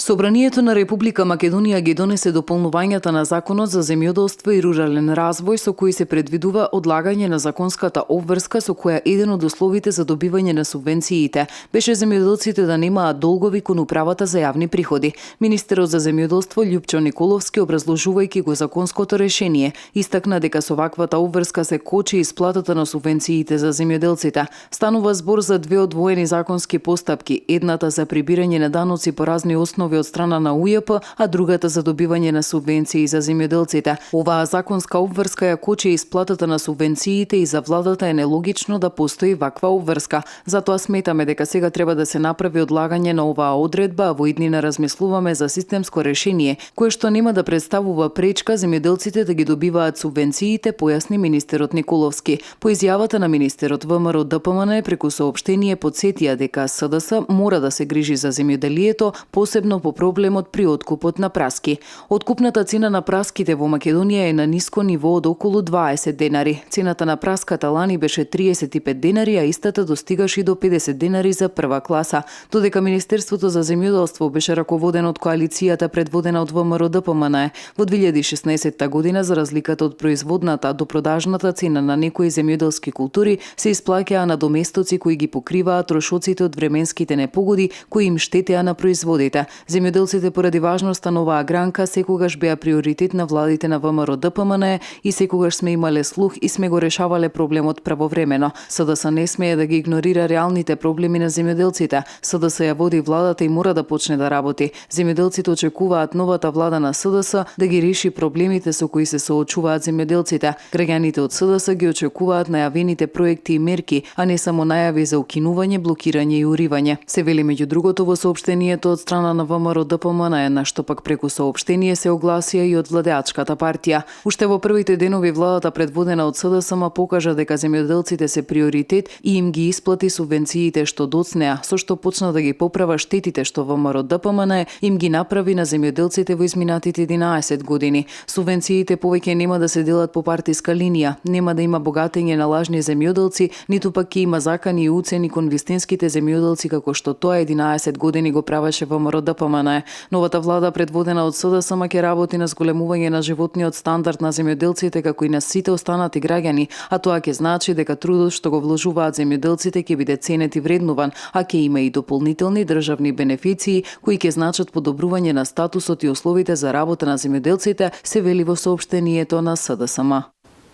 Собранието на Република Македонија ги донесе дополнувањата на Законот за земјоделство и рурален развој со кои се предвидува одлагање на законската обврска со која еден од условите за добивање на субвенциите беше земјоделците да немаат долгови кон управата за јавни приходи. Министерот за земјоделство Љупчо Николовски, образложувајќи го законското решение, истакна дека со ваквата обврска се кочи исплатата на субвенциите за земјоделците. Станува збор за две одвоени законски постапки, едната за прибирање на даноци по разни основи од страна на УЈП, а другата за добивање на субвенции за земјоделците. Оваа законска обврска ја кочи исплатата на субвенциите и за владата е нелогично да постои ваква обврска. Затоа сметаме дека сега треба да се направи одлагање на оваа одредба, а во иднина размислуваме за системско решение, кое што нема да представува пречка земјоделците да ги добиваат субвенциите, појасни министерот Николовски. По изјавата на министерот ВМРО ДПМН преку соопштение потсетија дека СДС мора да се грижи за земјоделието, посебно по проблемот при откупот на праски. Откупната цена на праските во Македонија е на ниско ниво од околу 20 денари. Цената на праската лани беше 35 денари, а истата достигаше и до 50 денари за прва класа. Додека Министерството за земјоделство беше раководено од коалицијата предводена од ВМРО ДПМН, во 2016 година за разликата од производната до продажната цена на некои земјоделски култури се исплаќаа надоместоци кои ги покриваат трошоците од временските непогоди кои им штетеа на производите. Земјоделците поради важноста на оваа гранка секогаш беа приоритет на владите на ВМРО ДПМН и секогаш сме имале слух и сме го решавале проблемот правовремено. СДС не смее да ги игнорира реалните проблеми на земјоделците. СДС ја води владата и мора да почне да работи. Земјоделците очекуваат новата влада на СДС да ги реши проблемите со кои се соочуваат земјоделците. Граѓаните од СДС ги очекуваат најавените проекти и мерки, а не само најави за укинување, блокирање и уривање. Се вели меѓу другото во соопштението од страна на ВМРО ДПМН, на што пак преку соопштение се огласија и од владеачката партија. Уште во првите денови владата предводена од СДСМ покажа дека земјоделците се приоритет и им ги исплати субвенциите што доцнеа, со што почна да ги поправа штетите што ВМРО ДПМН им ги направи на земјоделците во изминатите 11 години. Субвенциите повеќе нема да се делат по партиска линија, нема да има богатење на лажни земјоделци, ниту пак ќе има закани и уцени кон вистинските земјоделци како што тоа 11 години го правеше ВМРО ДПМН. Новата влада предводена од СДСМ ќе работи на зголемување на животниот стандард на земјоделците како и на сите останати граѓани, а тоа ќе значи дека трудот што го вложуваат земјоделците ќе биде ценет и вреднуван, а ќе има и дополнителни државни бенефиции кои ќе значат подобрување на статусот и условите за работа на земјоделците, се вели во соопштението на СДСМ.